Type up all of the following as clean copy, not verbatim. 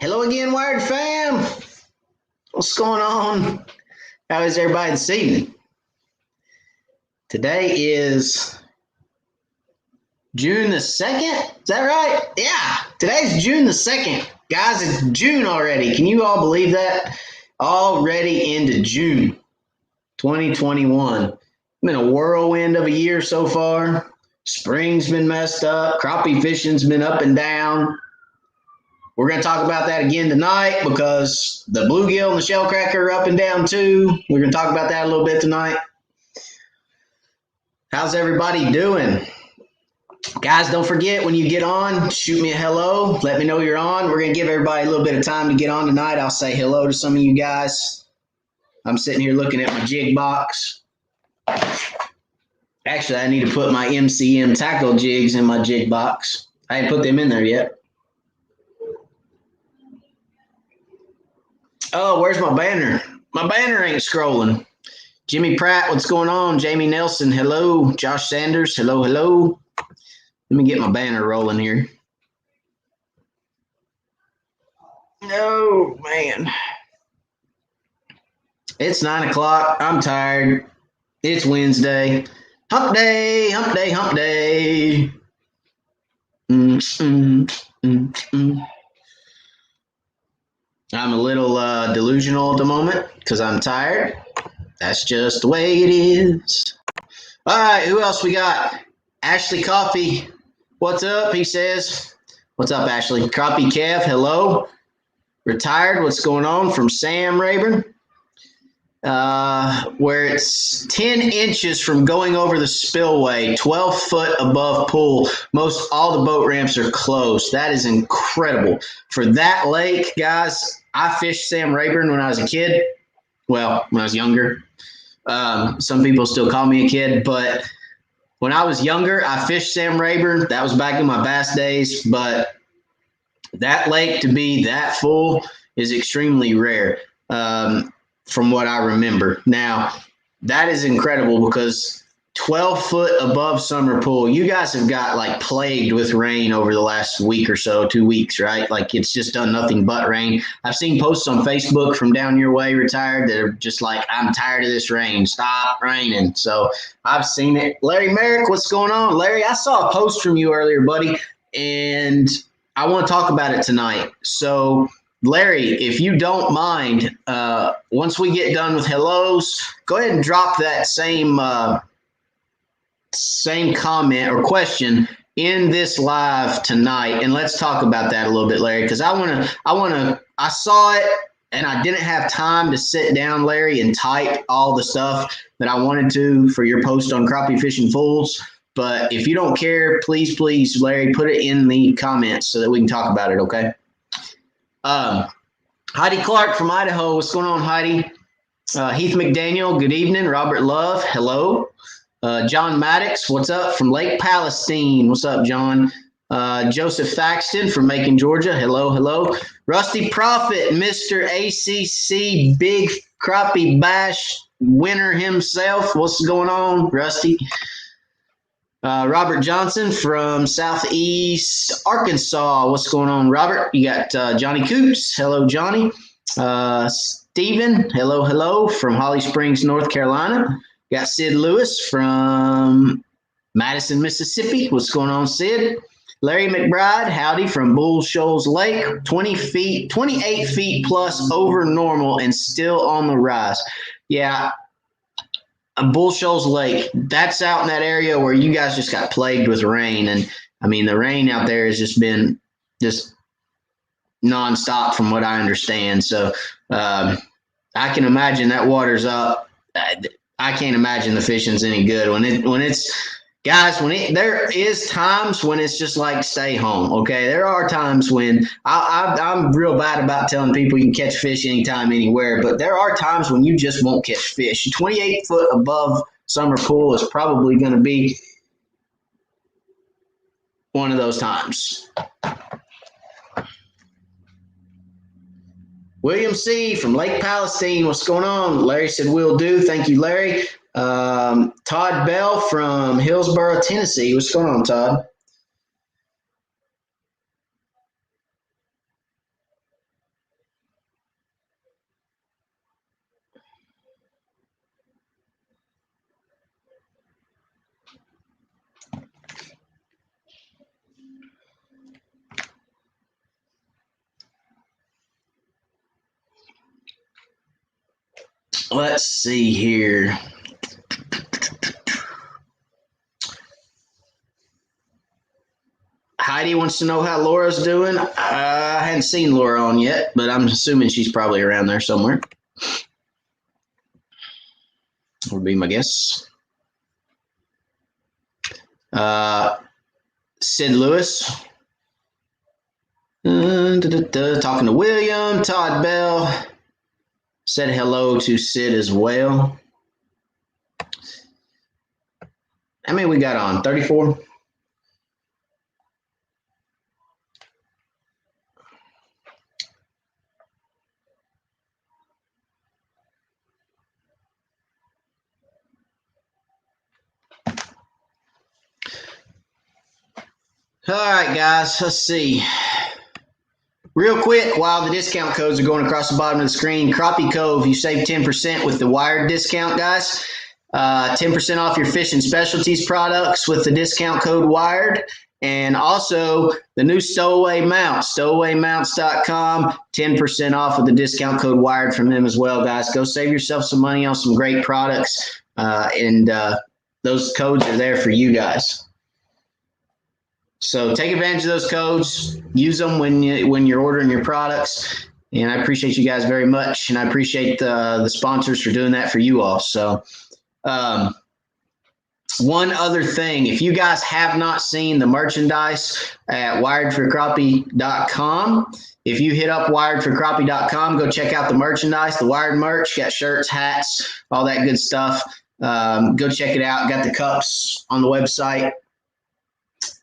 Hello again, Wired fam. What's going on? How is everybody this evening? Today is June the 2nd. Is that right? Yeah, today's June the 2nd. Guys, it's June already. Can you all believe that? Already into June 2021. Been a whirlwind of a year so far. Spring's been messed up. Crappie fishing's been up and down. We're going to talk about that again tonight because the bluegill and the shellcracker are up and down too. We're going to talk about that a little bit tonight. How's everybody doing? Guys, don't forget when you get on, shoot me a hello. Let me know you're on. We're going to give everybody a little bit of time to get on tonight. I'll say hello to some of you guys. I'm sitting here looking at my jig box. Actually, I need to put my MCM tackle jigs in my jig box. I ain't put them in there yet. Oh, where's my banner? My banner ain't scrolling. Jimmy Pratt, what's going on? Jamie Nelson, hello. Josh Sanders, hello, hello. Let me get my banner rolling here. No, man. It's 9 o'clock. I'm tired. It's Wednesday. Hump day, hump day, hump day. I'm a little delusional at the moment because I'm tired. That's just the way it is. All right, who else we got? Ashley Coffee, what's up? He says, what's up, Ashley? Crappie Kev, hello. Retired, what's going on? From Sam Rayburn. Where it's 10 inches from going over the spillway, 12 foot above pool. Most all the boat ramps are closed. That is incredible. For that lake, guys, I fished Sam Rayburn when I was a kid. Well, when I was younger. Some people still call me a kid, but when I was younger, I fished Sam Rayburn. That was back in my bass days, but that lake to be that full is extremely rare. From what I remember. Now, that is incredible because 12 foot above summer pool, you guys have got like plagued with rain over the last week or so, 2 weeks, right? Like it's just done nothing but rain. I've seen posts on Facebook from down your way, Retired, that are just like, I'm tired of this rain. Stop raining. So I've seen it. Larry Merrick, what's going on? Larry, I saw a post from you earlier, buddy, and I want to talk about it tonight. So Larry, if you don't mind, once we get done with hellos, go ahead and drop that same comment or question in this live tonight, and let's talk about that a little bit, Larry, because I saw it and I didn't have time to sit down, Larry, and type all the stuff that I wanted to for your post on Crappie Fishing Fools. But if you don't care, please, Larry, put it in the comments so that we can talk about it, okay? Heidi Clark from Idaho. What's going on, Heidi? Heath McDaniel, good evening. Robert Love, hello. John Maddox, what's up? From Lake Palestine. What's up, John? Joseph Thaxton from Macon, Georgia. Hello, hello. Rusty Prophet, Mr. ACC Big Crappie Bash winner himself. What's going on, Rusty? Robert Johnson from Southeast Arkansas. What's going on, Robert? You got Johnny Coots. Hello, Johnny. Stephen. Hello, hello. From Holly Springs, North Carolina. Got Sid Lewis from Madison, Mississippi. What's going on, Sid? Larry McBride. Howdy from Bull Shoals Lake. 28 feet plus over normal and still on the rise. Yeah. Bull Shoals Lake, that's out in that area where you guys just got plagued with rain. And, I mean, the rain out there has just been just nonstop from what I understand. So I can imagine that water's up. I can't imagine the fishing's any good. There is times when it's just like stay home, okay? There are times when I'm real bad about telling people you can catch fish anytime, anywhere, but there are times when you just won't catch fish. 28 foot above summer pool is probably going to be one of those times. William C. from Lake Palestine, what's going on? Larry said, will do. Thank you, Larry. Todd Bell from Hillsborough, Tennessee. What's going on, Todd? Let's see here. Heidi wants to know how Laura's doing. I hadn't seen Laura on yet, but I'm assuming she's probably around there somewhere. Would be my guess. Sid Lewis. Talking to William. Todd Bell. Said hello to Sid as well. How many we got on? 34? All right, guys, let's see. Real quick, while the discount codes are going across the bottom of the screen, Crappie Cove, you save 10% with the wired discount, guys. 10% off your fish and specialties products with the discount code wired. And also the new Stowaway Mount, stowawaymounts.com, 10% off with the discount code wired from them as well, guys. Go save yourself some money on some great products. And those codes are there for you guys. So take advantage of those codes. Use them when you're ordering your products. And I appreciate you guys very much. And I appreciate the sponsors for doing that for you all. So one other thing, if you guys have not seen the merchandise at wiredforcrappie.com, if you hit up wiredforcrappie.com, go check out the merchandise, the wired merch, got shirts, hats, all that good stuff. Go check it out. Got the cups on the website.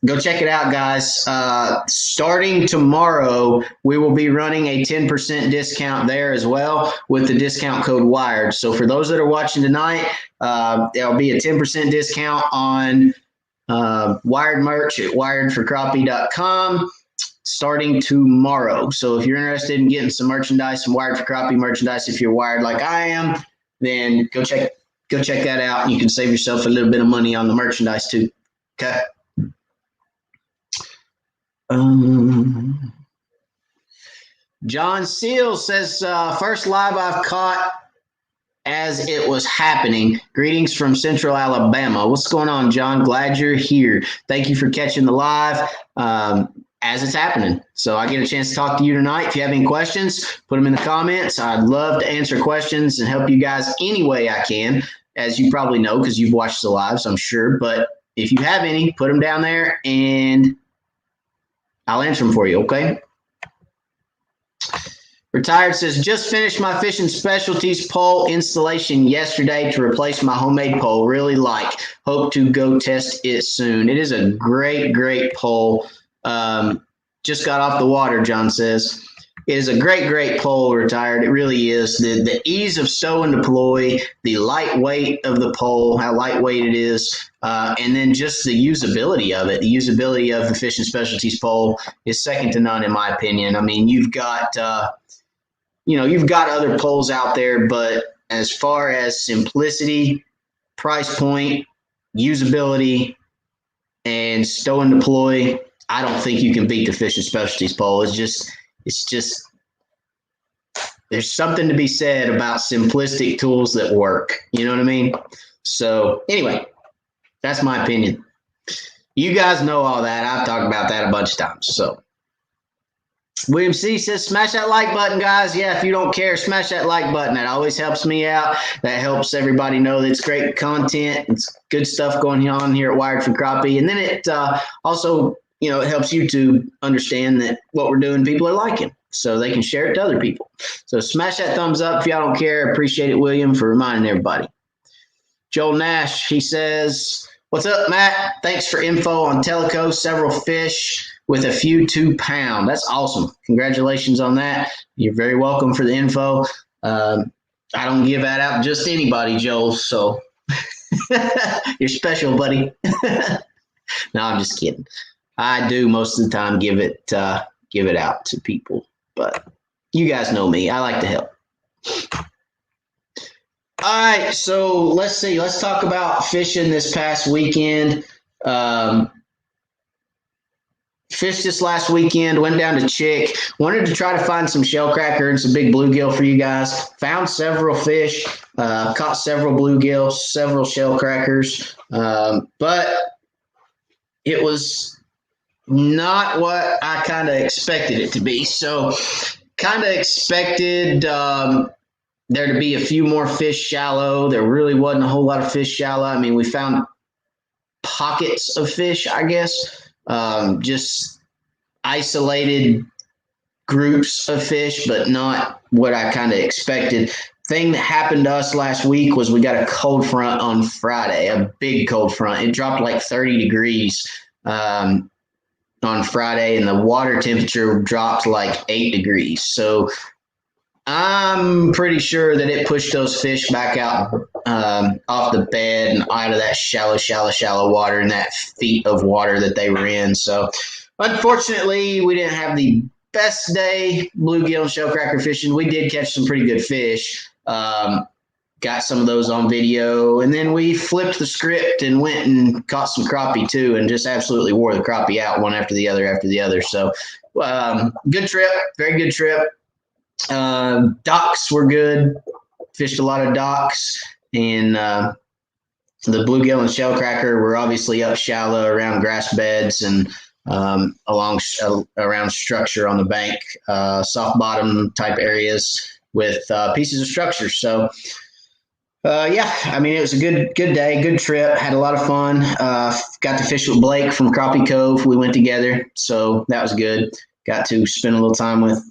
Go check it out, guys. Starting tomorrow, we will be running a 10% discount there as well with the discount code WIRED. So for those that are watching tonight, there'll be a 10% discount on wired merch at wiredforcrappie.com starting tomorrow. So if you're interested in getting some merchandise, some Wired for Crappie merchandise, if you're wired like I am, then go check that out, and you can save yourself a little bit of money on the merchandise too. Okay. John Seals says, first live I've caught as it was happening. Greetings from Central Alabama. What's going on, John? Glad you're here. Thank you for catching the live as it's happening. So I get a chance to talk to you tonight. If you have any questions, put them in the comments. I'd love to answer questions and help you guys any way I can, as you probably know because you've watched the lives, I'm sure. But if you have any, put them down there and I'll answer them for you, okay? Retired says, just finished my fish and specialties pole installation yesterday to replace my homemade pole. Really like. Hope to go test it soon. It is a great, great pole. Just got off the water, John says. It is a great, great pole, Retired. It really is. The ease of stow and deploy, the lightweight of the pole, how lightweight it is, and then just the usability of it. The usability of the fish and specialties pole is second to none, in my opinion. I mean, you've got other poles out there, but as far as simplicity, price point, usability, and stow and deploy, I don't think you can beat the fish and specialties pole. It's just there's something to be said about simplistic tools that work. You know what I mean? So anyway, that's my opinion. You guys know all that. I've talked about that a bunch of times. So William C. says, smash that like button, guys. Yeah, if you don't care, smash that like button. That always helps me out. That helps everybody know that it's great content. It's good stuff going on here at Wired for Crappie. And then it also, it helps YouTube understand that what we're doing, people are liking, so they can share it to other people. So smash that thumbs up if y'all don't care. Appreciate it, William, for reminding everybody. Joel Nash, he says, what's up, Matt? Thanks for info on Teleco. Several fish with a few 2-pound. That's awesome. Congratulations on that. You're very welcome for the info. I don't give that out to just anybody, Joel, so you're special, buddy. No, I'm just kidding. I do most of the time give it out to people, but you guys know me. I like to help. All right, so let's see. Let's talk about fishing this past weekend. fished this last weekend, went down to Chick, wanted to try to find some shellcracker and some big bluegill for you guys. Found several fish, caught several bluegills, several shellcrackers, but it was not what I kind of expected it to be. So kind of expected there to be a few more fish shallow. There really wasn't a whole lot of fish shallow. I mean, we found pockets of fish, I guess, just isolated groups of fish, but not what I kind of expected. Thing that happened to us last week was we got a cold front on Friday, a big cold front. It dropped like 30 degrees on Friday, and the water temperature dropped like 8 degrees. So I'm pretty sure that it pushed those fish back out off the bed and out of that shallow water and that feet of water that they were in. So unfortunately, we didn't have the best day bluegill and shellcracker fishing. We did catch some pretty good fish. Got some of those on video, and then we flipped the script and went and caught some crappie too, and just absolutely wore the crappie out one after the other. So good trip, very good trip. Docks were good. Fished a lot of docks, and the bluegill and shellcracker were obviously up shallow around grass beds and around structure on the bank, soft bottom type areas with pieces of structure. So yeah, I mean, it was a good day, good trip. Had a lot of fun. Got to fish with Blake from Crappie Cove. We went together, so that was good. Got to spend a little time with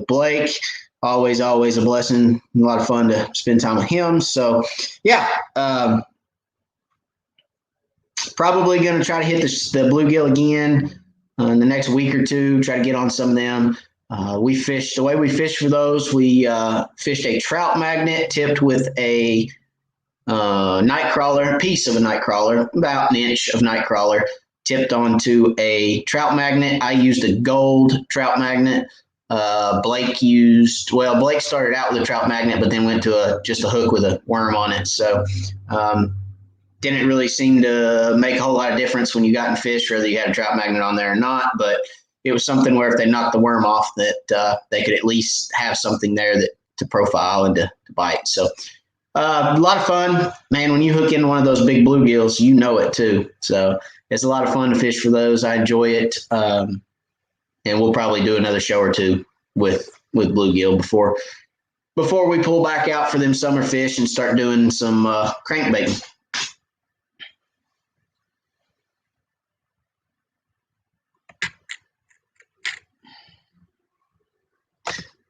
Blake. Always a blessing. A lot of fun to spend time with him. So yeah, probably going to try to hit the bluegill again in the next week or two. Try to get on some of them. The way we fished for those, we fished a trout magnet tipped with a night crawler, a piece of a night crawler, about an inch of night crawler, tipped onto a trout magnet. I used a gold trout magnet. Blake started out with a trout magnet, but then went to just a hook with a worm on it. So didn't really seem to make a whole lot of difference when you got in fish, whether you had a trout magnet on there or not. But it was something where if they knocked the worm off, that they could at least have something there to profile and to bite. So a lot of fun, man. When you hook into one of those big bluegills, you know it too. So it's a lot of fun to fish for those. I enjoy it, and we'll probably do another show or two with bluegill before we pull back out for them summer fish and start doing some crankbaiting.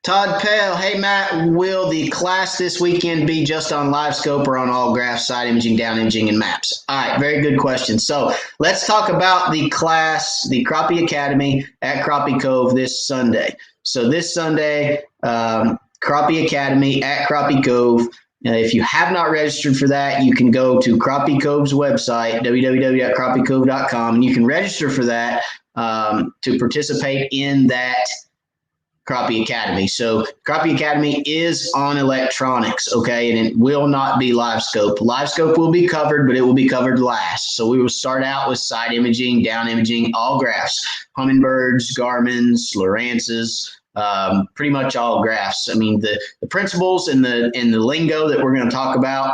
Todd Pell, hey Matt, will the class this weekend be just on live scope or on all graphs, side imaging, down imaging, and maps? All right, very good question. So let's talk about the class, the Crappie Academy at Crappie Cove this Sunday. So this Sunday, Crappie Academy at Crappie Cove. If you have not registered for that, you can go to Crappie Cove's website, www.crappiecove.com, and you can register for that to participate in that Crappie Academy. So Crappie Academy is on electronics, okay, and it will not be live scope. Live scope will be covered, but it will be covered last. So we will start out with side imaging, down imaging, all graphs, hummingbirds, Garmins, Lowrances, pretty much all graphs. I mean, the principles and the lingo that we're going to talk about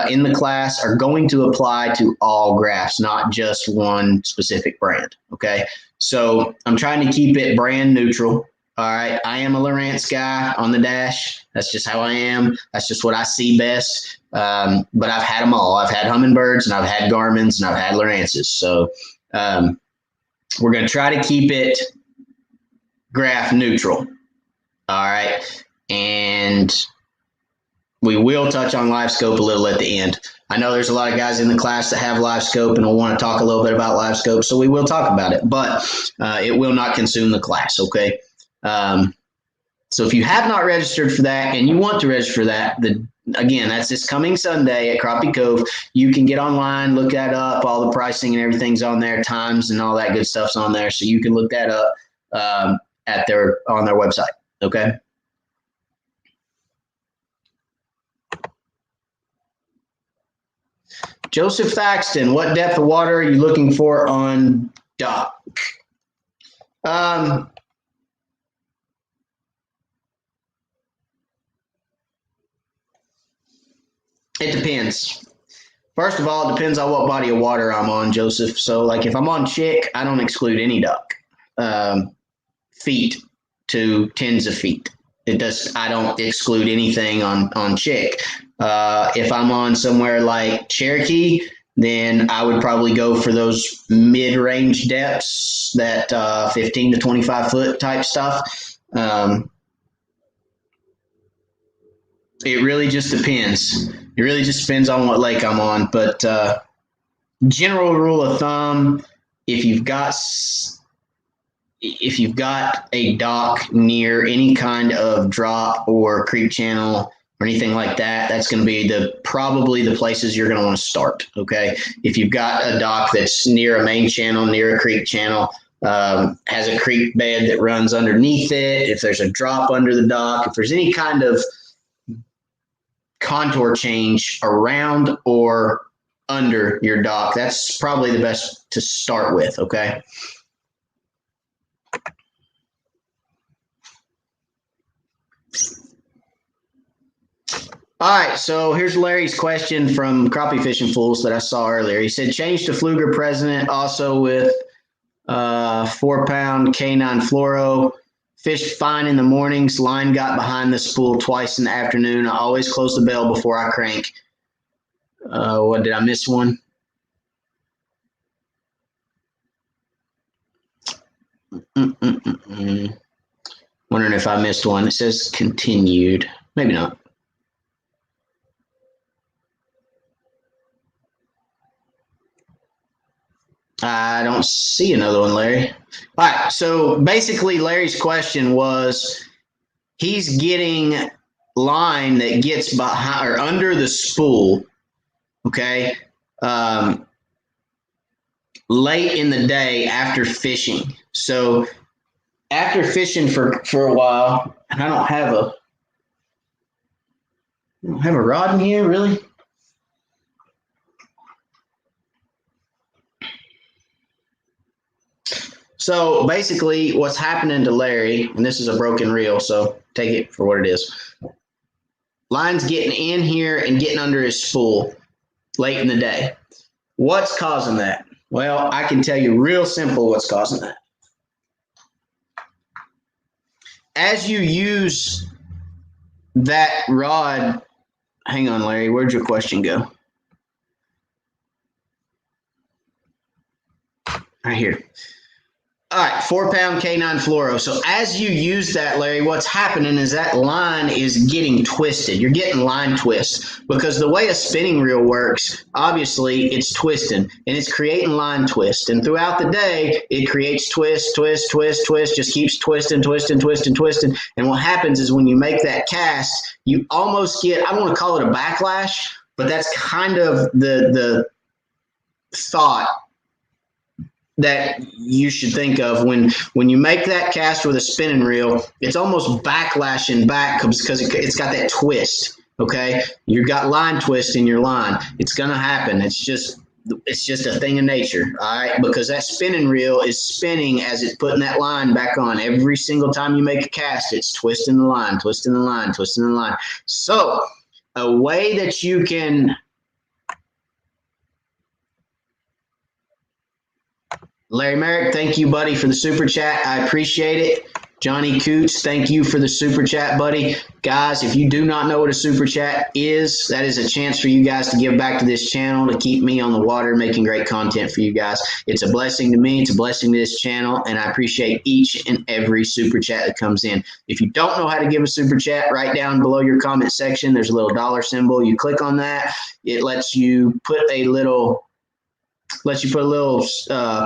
in the class are going to apply to all graphs, not just one specific brand, okay? So I'm trying to keep it brand neutral. All right, I am a Lowrance guy on the dash. That's just how I am. That's just what I see best. But I've had them all. I've had hummingbirds, and I've had Garmins, and I've had Lowrances. So we're going to try to keep it graph neutral. All right, and we will touch on live scope a little at the end. I know there's a lot of guys in the class that have live scope and will want to talk a little bit about live scope, so we will talk about it, but it will not consume the class, okay? So if you have not registered for that and you want to register for that, again, that's this coming Sunday at Crappie Cove. You can get online, look that up. All the pricing and everything's on there, times and all that good stuff's on there. So you can look that up on their website. Okay. Joseph Thaxton, what depth of water are you looking for on dock? It depends. First of all, it depends on what body of water I'm on, Joseph. So, like if I'm on Chick, I don't exclude any duck, feet to tens of feet. It does. I don't exclude anything on Chick. If I'm on somewhere like Cherokee, then I would probably go for those mid-range depths, that 15 to 25-foot type stuff. It really just depends. It really just depends on what lake I'm on. But general rule of thumb, if you've got a dock near any kind of drop or creek channel or anything like that, that's going to be probably the places you're going to want to start. Okay, if you've got a dock that's near a main channel, near a creek channel, has a creek bed that runs underneath it, if there's a drop under the dock, if there's any kind of contour change around or under your dock, that's probably the best to start with. Okay. All right, so here's Larry's question from Crappie Fishing Fools that I saw earlier. He said, change to Fluger President also with 4-pound K9 Fluoro. Fish fine in the mornings. Line got behind the spool twice in the afternoon. I always close the bell before I crank. What, did I miss one? Wondering if I missed one. It says continued. Maybe not. I don't see another one, Larry. All right. So basically, Larry's question was, he's getting line that gets behind or under the spool, okay, late in the day after fishing. So after fishing for a while, and I don't have a rod in here, really. So basically what's happening to Larry, and this is a broken reel, so take it for what it is. Line's getting in here and getting under his spool late in the day. What's causing that? Well, I can tell you real simple what's causing that. As you use that rod, hang on, Larry, where'd your question go? Right here. All right, 4-pound K9 Fluoro. So as you use that, Larry, what's happening is that line is getting twisted. You're getting line twist because the way a spinning reel works, obviously it's twisting and it's creating line twist. And throughout the day, it creates twist, twist, twist, twist, just keeps twisting, twisting, twisting, twisting. And what happens is when you make that cast, you almost get, I don't want to call it a backlash, but that's kind of the thought that you should think of when you make that cast with a spinning reel. It's almost backlashing back because it's got that twist. Okay, you've got line twist in your line. It's gonna happen. It's just a thing of nature. All right, because that spinning reel is spinning as it's putting that line back on. Every single time you make a cast, it's twisting the line, twisting the line, twisting the line. So a way that you can, Larry Merrick, thank you, buddy, for the super chat. I appreciate it. Johnny Coots, thank you for the super chat, buddy. Guys, if you do not know what a super chat is, that is a chance for you guys to give back to this channel, to keep me on the water, making great content for you guys. It's a blessing to me. It's a blessing to this channel, and I appreciate each and every super chat that comes in. If you don't know how to give a super chat, right down below your comment section, there's a little dollar symbol. You click on that. It lets you put a little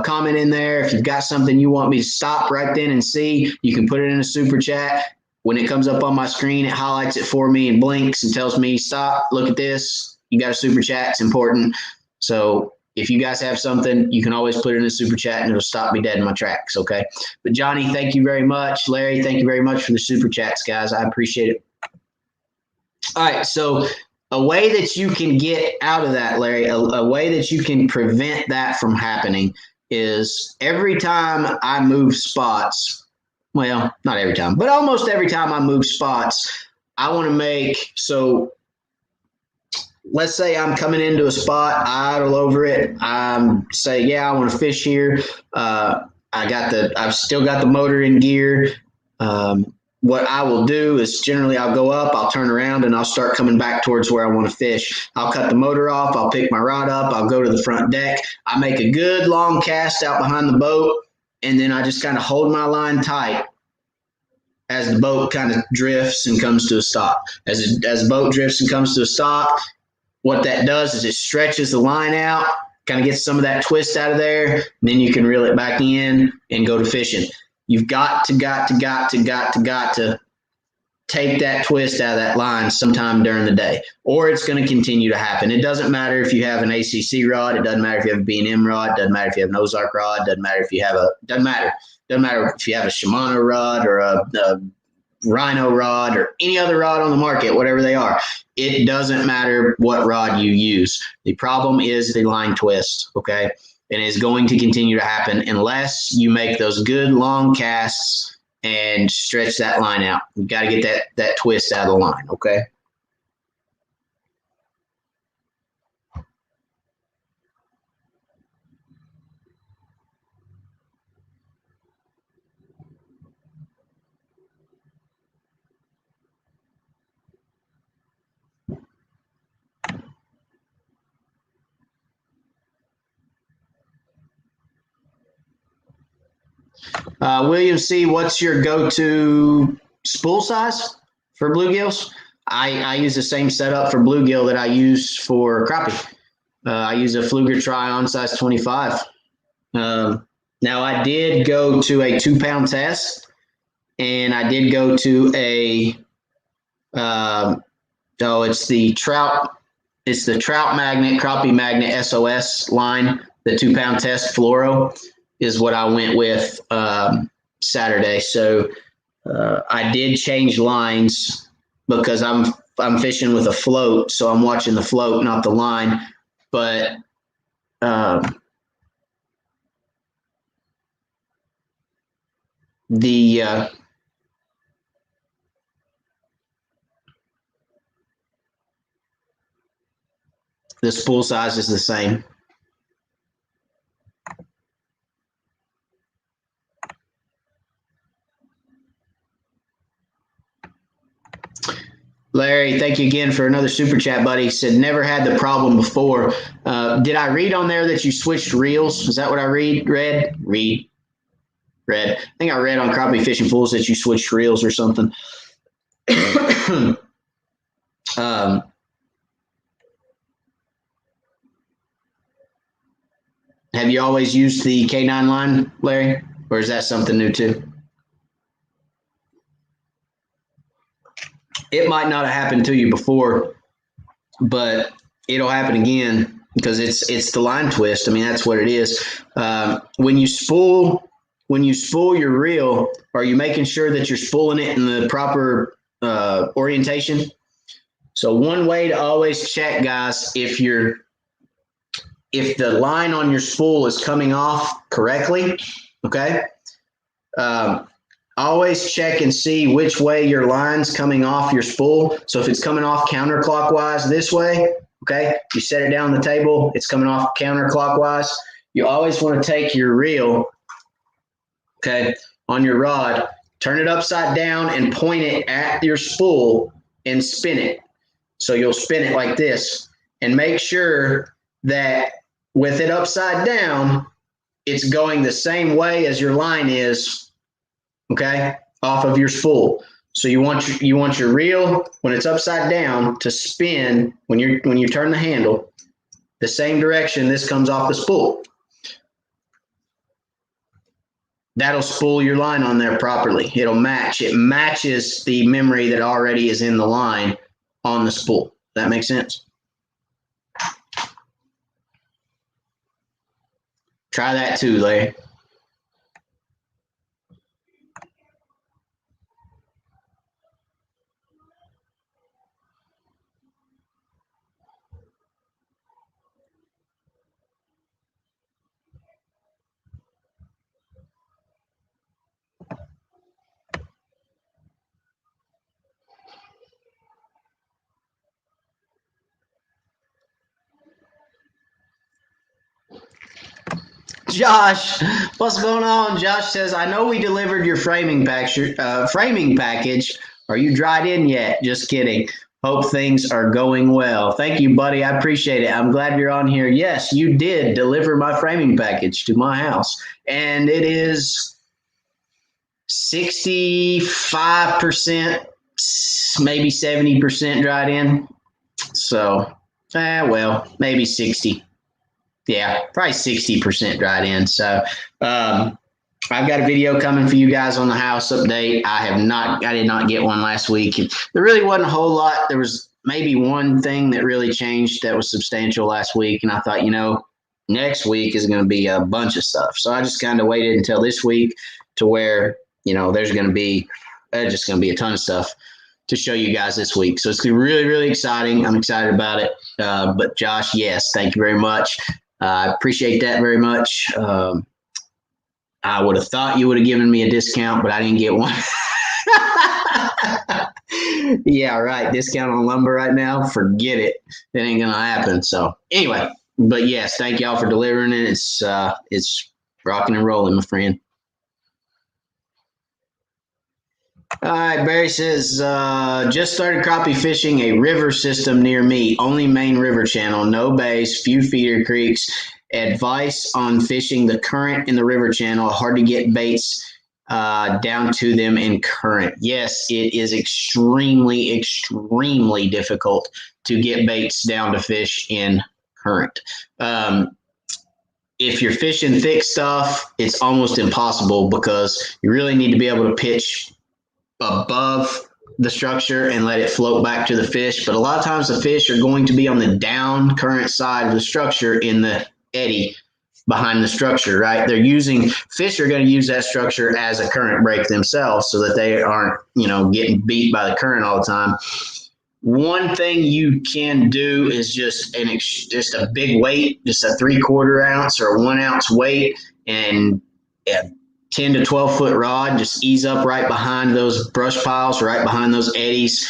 comment in there. If you've got something you want me to stop right then and see, you can put it in a super chat. When it comes up on my screen, it highlights it for me and blinks and tells me, stop, look at this. You got a super chat. It's important. So if you guys have something, you can always put it in a super chat and it'll stop me dead in my tracks. Okay. But Johnny, thank you very much. Larry, thank you very much for the super chats, guys. I appreciate it. All right. So a way that you can get out of that, Larry, a way that you can prevent that from happening. is every time I move spots, well, not every time, but almost every time I move spots, I want to make, so let's say I'm coming into a spot, I idle over it. I'm say, yeah, I want to fish here. I've still got the motor in gear. What I will do is generally I'll go up, I'll turn around, and I'll start coming back towards where I want to fish. I'll cut the motor off, I'll pick my rod up, I'll go to the front deck. I make a good long cast out behind the boat, and then I just kind of hold my line tight as the boat kind of drifts and comes to a stop. As the boat drifts and comes to a stop, what that does is it stretches the line out, kind of gets some of that twist out of there, and then you can reel it back in and go to fishing. You've got to take that twist out of that line sometime during the day, or it's going to continue to happen. It doesn't matter if you have an ACC rod. It doesn't matter if you have a B&M rod. It doesn't matter if you have an Ozark rod. It doesn't matter if you have doesn't matter if you have a Shimano rod or a Rhino rod or any other rod on the market, whatever they are. It doesn't matter what rod you use. The problem is the line twist, okay? And it's going to continue to happen unless you make those good long casts and stretch that line out. You got to get that twist out of the line, okay? William C., what's your go-to spool size for bluegills? I use the same setup for bluegill that I use for crappie. I use a Fluger Tri-On size 25. Now, I did go to a 2-pound test, and I did go to it's the trout magnet, crappie magnet SOS line. The 2-pound test Fluoro is what I went with Saturday. So I did change lines because I'm fishing with a float, so I'm watching the float, not the line. But the spool size is the same. Larry, thank you again for another super chat, buddy. He said, never had the problem before. Did I read on there that you switched reels? Is that what I read? Read. I think I read on Crappie Fishing Fools that you switched reels or something. Have you always used the K9 line, Larry? Or is that something new too? It might not have happened to you before, but it'll happen again because it's the line twist. I mean, that's what it is. When you spool your reel, are you making sure that you're spooling it in the proper orientation? So one way to always check, guys, if the line on your spool is coming off correctly, okay, always check and see which way your line's coming off your spool. So if it's coming off counterclockwise this way, okay, you set it down on the table, it's coming off counterclockwise. You always want to take your reel, okay, on your rod, turn it upside down and point it at your spool and spin it. So you'll spin it like this and make sure that with it upside down, it's going the same way as your line is, okay, off of your spool. So you want your reel when it's upside down to spin when you turn the handle the same direction this comes off the spool. That'll spool your line on there properly. It'll match. It matches the memory that already is in the line on the spool. That makes sense? Try that too, Larry. Josh, what's going on? Josh says, I know we delivered your framing package. Are you dried in yet? Just kidding. Hope things are going well. Thank you, buddy. I appreciate it. I'm glad you're on here. Yes, you did deliver my framing package to my house, and it is 65%, maybe 70% dried in. So, well, maybe 60. Yeah, probably 60% dried in. So, I've got a video coming for you guys on the house update. I did not get one last week. There really wasn't a whole lot. There was maybe one thing that really changed that was substantial last week. And I thought, next week is going to be a bunch of stuff. So I just kind of waited until this week to where, there's going to be just going to be a ton of stuff to show you guys this week. So it's really, really exciting. I'm excited about it. But Josh, yes, thank you very much. I appreciate that very much. I would have thought you would have given me a discount, but I didn't get one. Yeah, right. Discount on lumber right now. Forget it. It ain't going to happen. So anyway, but yes, thank y'all for delivering it. It's rocking and rolling, my friend. All right, Barry says, just started crappie fishing a river system near me. Only main river channel, no bays, few feeder creeks. Advice on fishing the current in the river channel. Hard to get baits down to them in current. Yes, it is extremely, extremely difficult to get baits down to fish in current. If you're fishing thick stuff, it's almost impossible because you really need to be able to pitch above the structure and let it float back to the fish. But a lot of times the fish are going to be on the down current side of the structure in the eddy behind the structure, right? Fish are going to use that structure as a current break themselves so that they aren't, getting beat by the current all the time. One thing you can do is just a big weight, just a 3/4 ounce or a 1 ounce weight, and a 10 to 12 foot rod, just ease up right behind those brush piles, right behind those eddies,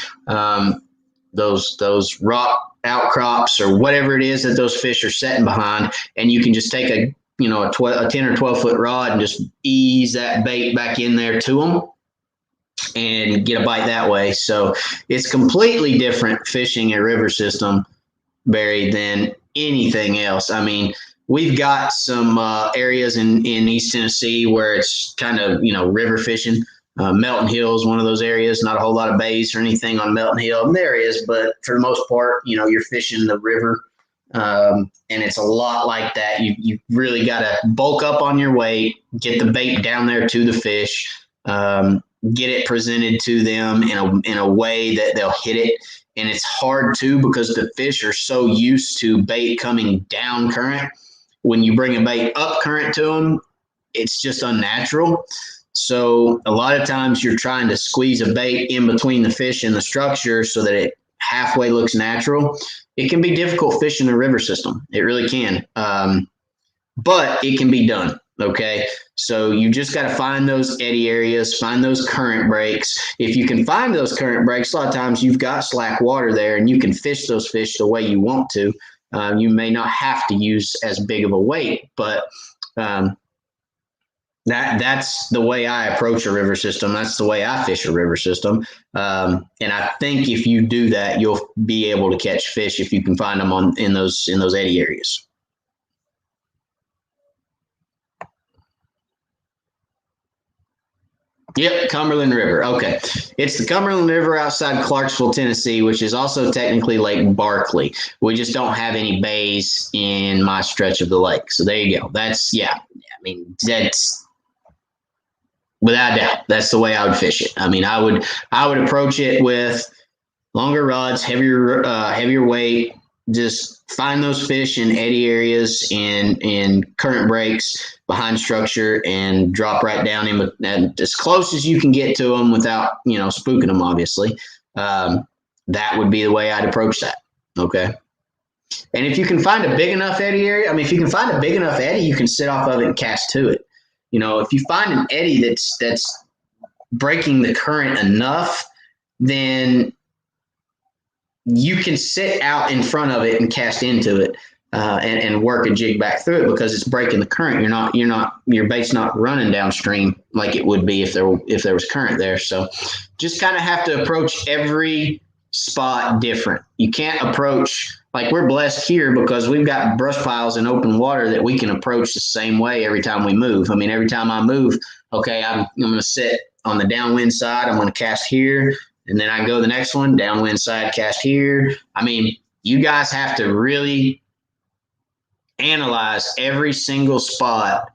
those rock outcrops or whatever it is that those fish are setting behind, and you can just take a 10 or 12 foot rod and just ease that bait back in there to them and get a bite that way. So it's completely different fishing a river system, Barry, than anything else. I mean, we've got some areas in East Tennessee where it's kind of, river fishing. Melton Hill is one of those areas. Not a whole lot of bays or anything on Melton Hill. There is, but for the most part, you're fishing the river, and it's a lot like that. You really got to bulk up on your weight, get the bait down there to the fish, get it presented to them in a way that they'll hit it. And it's hard too because the fish are so used to bait coming down current. When you bring a bait up current to them, it's just unnatural. So a lot of times you're trying to squeeze a bait in between the fish and the structure so that it halfway looks natural. It can be difficult fishing a river system. It really can. But it can be done. Okay. So you just got to find those eddy areas, find those current breaks. If you can find those current breaks, a lot of times you've got slack water there and you can fish those fish the way you want to. You may not have to use as big of a weight, but that's the way I approach a river system. That's the way I fish a river system. And I think if you do that, you'll be able to catch fish if you can find them in those eddy areas. Yep, Cumberland River. Okay. It's the Cumberland River outside Clarksville, Tennessee, which is also technically Lake Barkley. We just don't have any bays in my stretch of the lake. So there you go. That's without a doubt, that's the way I would fish it. I mean, I would approach it with longer rods, heavier weight, just find those fish in eddy areas and current breaks behind structure and drop right down in and as close as you can get to them without, spooking them, obviously. That would be the way I'd approach that. Okay. And if you can find a big enough eddy area, if you can find a big enough eddy, you can sit off of it and cast to it. If you find an eddy that's breaking the current enough, then you can sit out in front of it and cast into it. and work a jig back through it because it's breaking the current. Your bait's not running downstream like it would be if there was current there. So just kind of have to approach every spot different. You can't approach, like we're blessed here because we've got brush piles and open water that we can approach the same way every time we move. I mean, every time I move, okay, I'm going to sit on the downwind side. I'm going to cast here. And then I go the next one, downwind side, cast here. I mean, you guys have to really analyze every single spot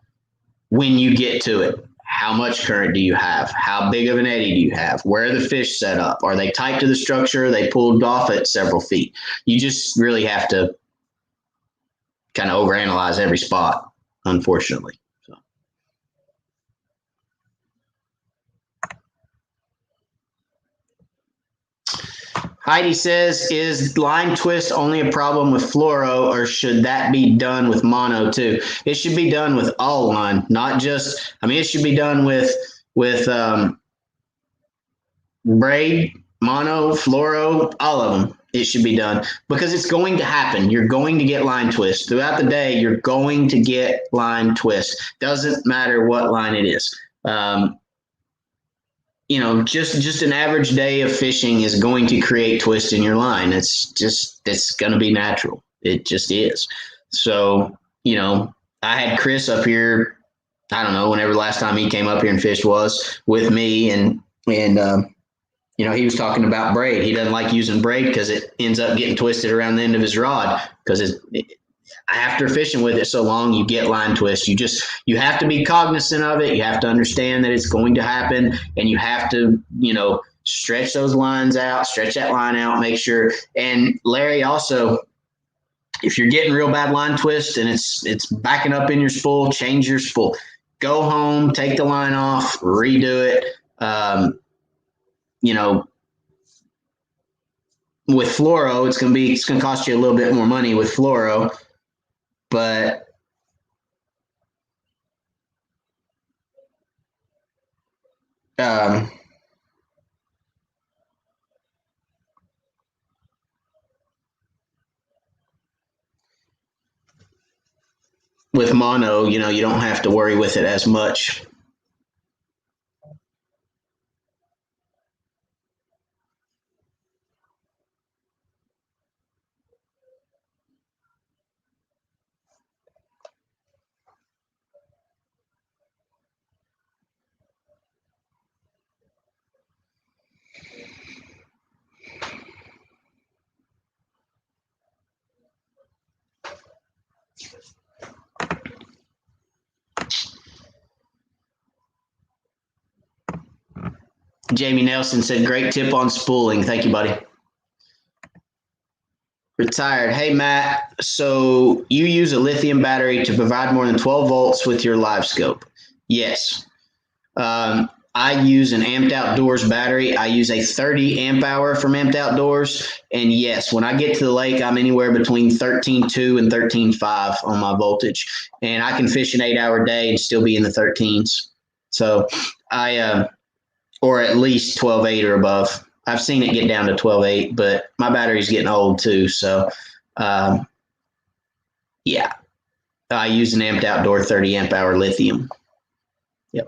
when you get to it. How much current do you have? How big of an eddy do you have? Where are the fish set up? Are they tight to the structure? Are they pulled off at several feet? You just really have to kind of overanalyze every spot, unfortunately. So. Heidi says, is line twist only a problem with fluoro, or should that be done with mono too? It should be done with all line, not just, I mean, it should be done with braid, mono, fluoro, all of them. It should be done because it's going to happen. You're going to get line twist throughout the day. You're going to get line twist. Doesn't matter what line it is. Just an average day of fishing is going to create twist in your line. It's going to be natural. It just is. So, I had Chris up here, I don't know, whenever the last time he came up here and fished was with me. And he was talking about braid. He doesn't like using braid because it ends up getting twisted around the end of his rod because after fishing with it so long, you get line twist. You have to be cognizant of it. You have to understand that it's going to happen, and you have to, stretch those lines out, stretch that line out, make sure. And Larry, also, if you're getting real bad line twist and it's backing up in your spool, change your spool. Go home, take the line off, redo it. With fluoro, it's going to cost you a little bit more money with fluoro. But with mono, you don't have to worry with it as much. Jamie Nelson said, great tip on spooling. Thank you, buddy. Retired. Hey, Matt. So you use a lithium battery to provide more than 12 volts with your live scope? Yes. I use an Amped Outdoors battery. I use a 30 amp hour from Amped Outdoors. And yes, when I get to the lake, I'm anywhere between 13.2 and 13.5 on my voltage. And I can fish an 8-hour day and still be in the 13s. So or at least 12.8 or above. I've seen it get down to 12.8, but my battery's getting old too. So, yeah, I use an Amped Outdoor 30 amp hour lithium. Yep.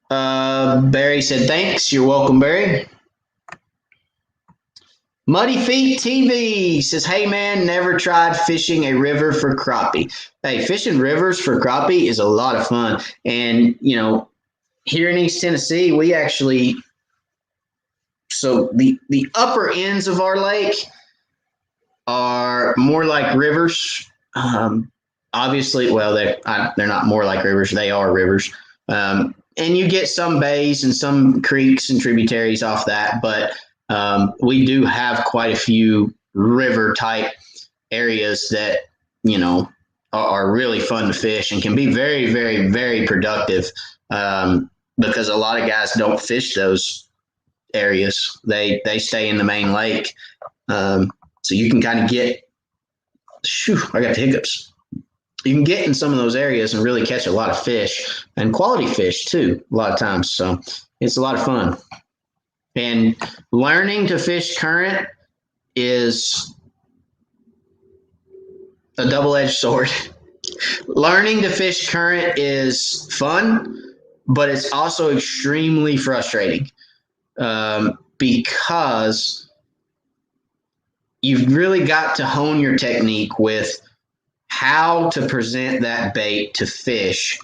Barry said, thanks. You're welcome, Barry. Muddy Feet TV says, hey, man, never tried fishing a river for crappie. Hey, fishing rivers for crappie is a lot of fun. And, here in East Tennessee, we actually, so the upper ends of our lake are more like rivers. Obviously, well, they're not more like rivers. They are rivers. And you get some bays and some creeks and tributaries off that, but we do have quite a few river type areas that, are really fun to fish and can be very, very, very productive. Because a lot of guys don't fish those areas. They stay in the main lake. So you can kind of I got the hiccups. You can get in some of those areas and really catch a lot of fish and quality fish too, a lot of times. So it's a lot of fun. And learning to fish current is a double-edged sword. Learning to fish current is fun, but it's also extremely frustrating because you've really got to hone your technique with how to present that bait to fish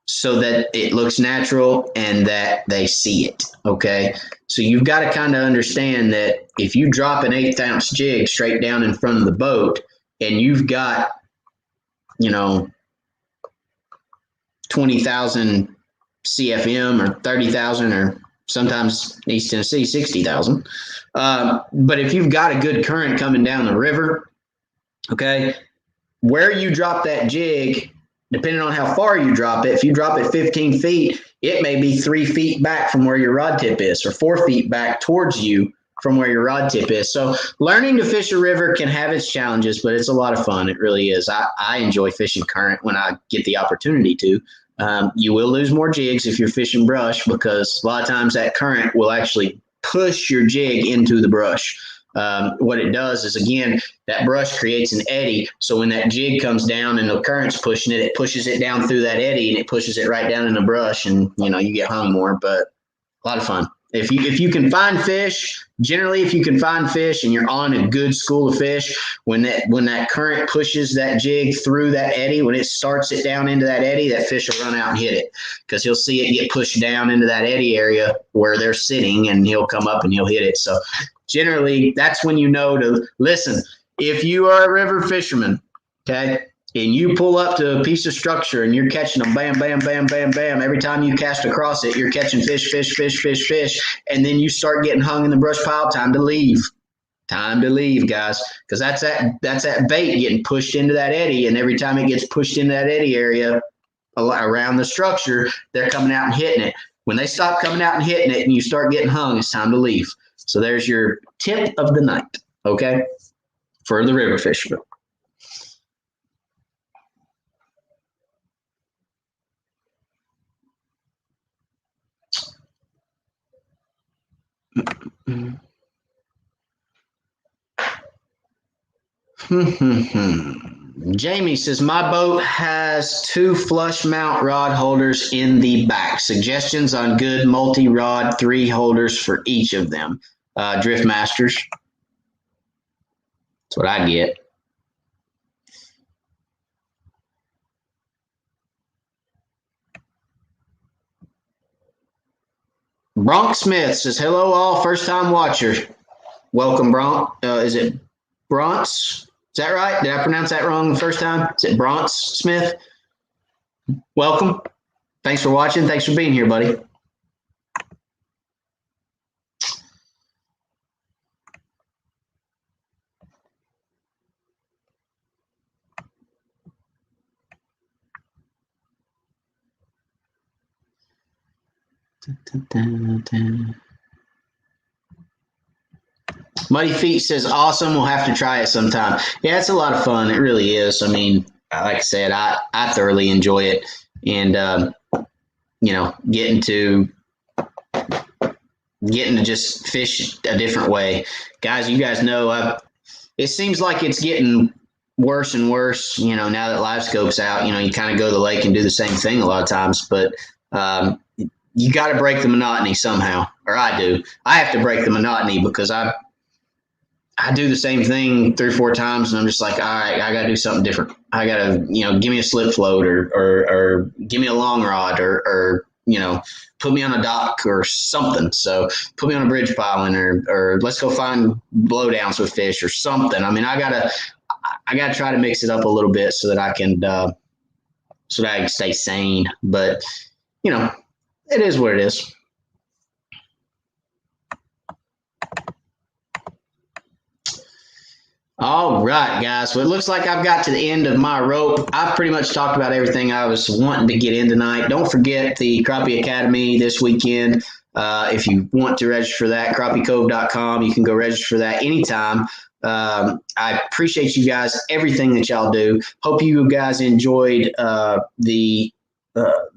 so that it looks natural and that they see it. Okay. So you've got to kind of understand that if you drop an 1/8 ounce jig straight down in front of the boat and you've got, 20,000 CFM or 30,000 or sometimes East Tennessee, 60,000. But if you've got a good current coming down the river, okay, where you drop that jig, depending on how far you drop it, if you drop it 15 feet, it may be 3 feet back from where your rod tip is or 4 feet back towards you from where your rod tip is. So learning to fish a river can have its challenges, but it's a lot of fun. It really is. I enjoy fishing current when I get the opportunity to. You will lose more jigs if you're fishing brush because a lot of times that current will actually push your jig into the brush. What it does is, again, that brush creates an eddy. So when that jig comes down and the current's pushing it, it pushes it down through that eddy and it pushes it right down in the brush, and you get hung more. But a lot of fun. If you can find fish, generally, if you can find fish and you're on a good school of fish, when that current pushes that jig through that eddy, when it starts it down into that eddy, that fish will run out and hit it because he'll see it get pushed down into that eddy area where they're sitting, and he'll come up and he'll hit it. So generally, that's when you know to listen. If you are a river fisherman, okay, and you pull up to a piece of structure and you're catching them, bam, bam, bam, bam, bam. Every time you cast across it, you're catching fish, fish, fish, fish, fish. And then you start getting hung in the brush pile. Time to leave. Time to leave, guys, because that's that bait getting pushed into that eddy. And every time it gets pushed into that eddy area around the structure, they're coming out and hitting it. When they stop coming out and hitting it and you start getting hung, it's time to leave. So there's your tip of the night, okay, for the river fisherman. Jamie says, my boat has 2 flush mount rod holders in the back. Suggestions on good multi-rod 3 holders for each of them. Drift Masters. That's what I get. Bronk Smith says, hello all, first time watcher. Welcome, Bronk. Is it Bronx? Is that right? Did I pronounce that wrong the first time? Is it Bronx Smith? Welcome. Thanks for watching. Thanks for being here, buddy. Muddy Feet says, awesome. We'll have to try it sometime. Yeah, it's a lot of fun. It really is. I mean, like I said, I thoroughly enjoy it. And, getting to just fish a different way. Guys, you guys know, it seems like it's getting worse and worse, now that Live Scope's out. You kind of go to the lake and do the same thing a lot of times. But you got to break the monotony somehow, or I do. I have to break the monotony because I do the same thing 3 or 4 times, and I'm just like, all right, I got to do something different. I got to, give me a slip float or give me a long rod or put me on a dock or something. So put me on a bridge piling or let's go find blowdowns with fish or something. I mean, I gotta try to mix it up a little bit so that I can stay sane. But it is what it is. All right, guys. So it looks like I've got to the end of my rope. I've pretty much talked about everything I was wanting to get in tonight. Don't forget the Crappie Academy this weekend. If you want to register for that, crappiecove.com. You can go register for that anytime. I appreciate you guys, everything that y'all do. Hope you guys enjoyed the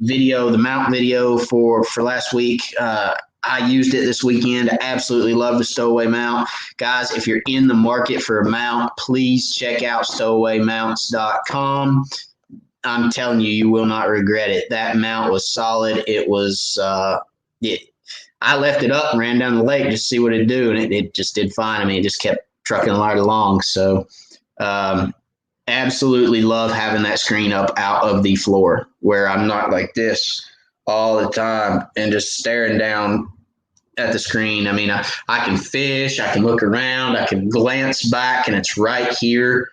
video, the mount video for last week. I used it this weekend. I absolutely love the stowaway mount. Guys, if you're in the market for a mount, please check out stowawaymounts.com. I'm telling you, you will not regret it. That mount was solid. It was, I left it up and ran down the lake just to see what it'd do, and it just did fine. I mean, it just kept trucking right along. So, absolutely love having that screen up out of the floor where I'm not like this all the time and just staring down at the screen. I mean, I can fish, I can look around, I can glance back, and it's right here.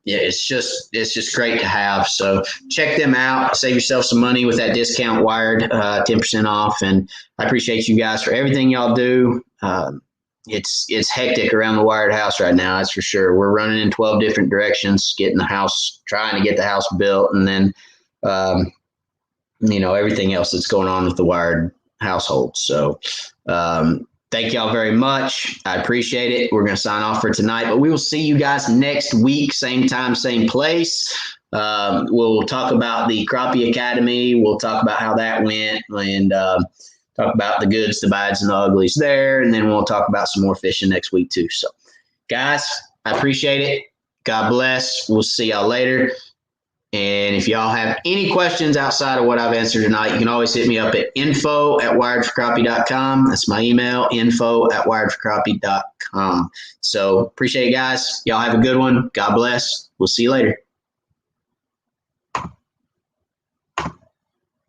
It's just great to have. So check them out. Save yourself some money with that discount wired, 10% off. And I appreciate you guys for everything y'all do. It's hectic around the wired house right now. That's for sure. We're running in 12 different directions, trying to get the house built. And then, everything else that's going on with the wired household. So, thank y'all very much. I appreciate it. We're going to sign off for tonight, but we will see you guys next week, same time, same place. We'll talk about the Crappie Academy. We'll talk about how that went and talk about the goods, the bads, and the uglies there. And then we'll talk about some more fishing next week too. So, guys, I appreciate it. God bless. We'll see y'all later. And if y'all have any questions outside of what I've answered tonight, you can always hit me up at info@wiredforcrappie.com. That's my email, info@wiredforcrappie.com. So appreciate it, guys. Y'all have a good one. God bless. We'll see you later.